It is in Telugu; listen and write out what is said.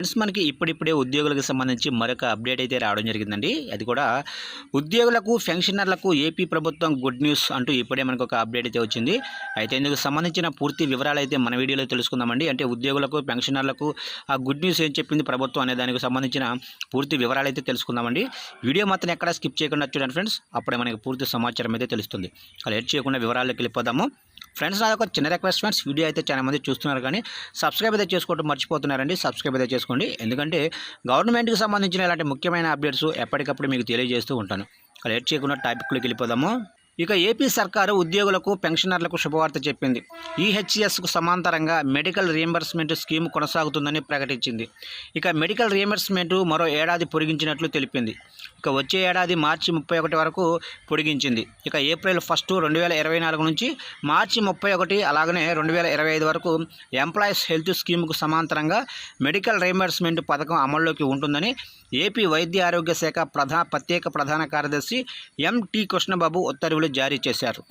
ఫ్రెండ్స్, మనకి ఇప్పుడిప్పుడే ఉద్యోగులకు సంబంధించి మరొక అప్డేట్ అయితే రావడం జరిగిందండి. అది కూడా ఉద్యోగులకు పెన్షనర్లకు ఏపీ ప్రభుత్వం గుడ్ న్యూస్ అంటూ ఇప్పుడే మనకు ఒక అప్డేట్ అయితే వచ్చింది. అయితే ఇందుకు సంబంధించిన పూర్తి వివరాలు అయితే మన వీడియోలో తెలుసుకుందామండి. అంటే ఉద్యోగులకు పెన్షనర్లకు ఆ గుడ్ న్యూస్ ఏం చెప్పింది ప్రభుత్వం అనే దానికి సంబంధించిన పూర్తి వివరాలు అయితే తెలుసుకుందామండి. వీడియో మాత్రం ఎక్కడా స్కిప్ చేయకుండా చూడండి ఫ్రెండ్స్, అప్పుడే మనకి పూర్తి సమాచారం అయితే తెలుస్తుంది. లేట్ చేయకుండా వివరాల్లోకి వెళ్ళిపోదాము. ఫ్రెండ్స్, నాది ఒక చిన్న రిక్వెస్ట్ ఫ్రెండ్స్, వీడియో అయితే చాలా మంది చూస్తున్నారు కానీ సబ్స్క్రైబ్ అయితే చేసుకోవడం మర్చిపోతున్నారండి. సబ్స్క్రైబ్ అయితే చేసుకోండి, ఎందుకంటే గవర్నమెంట్కి సంబంధించిన ఇలాంటి ముఖ్యమైన అప్డేట్స్ ఎప్పటికప్పుడు మీకు తెలియజేస్తూ ఉంటాను. లేట్ చేయకుండా టాపిక్లోకి వెళ్ళిపోదాము. ఇక ఏపీ సర్కారు ఉద్యోగులకు పెన్షనర్లకు శుభవార్త చెప్పింది. ఈహెచ్ఎస్కు సమాంతరంగా మెడికల్ రీయింబర్స్మెంట్ స్కీమ్ కొనసాగుతుందని ప్రకటించింది. ఇక మెడికల్ రీయింబర్స్మెంట్ మరో ఏడాది పొడిగించినట్లు తెలిపింది. ఇక వచ్చే ఏడాది మార్చి 31 వరకు పొడిగించింది. ఇక ఏప్రిల్ 1, 2024 నుంచి మార్చి 31 అలాగనే 2025 వరకు ఎంప్లాయీస్ హెల్త్ స్కీమ్కు సమాంతరంగా మెడికల్ రీయింబర్స్మెంట్ పథకం అమల్లోకి ఉంటుందని ఏపీ వైద్య ఆరోగ్య శాఖ ప్రత్యేక ప్రధాన కార్యదర్శి ఎంటీ కృష్ణబాబు ఉత్తర్వులు జారీ చేశారు.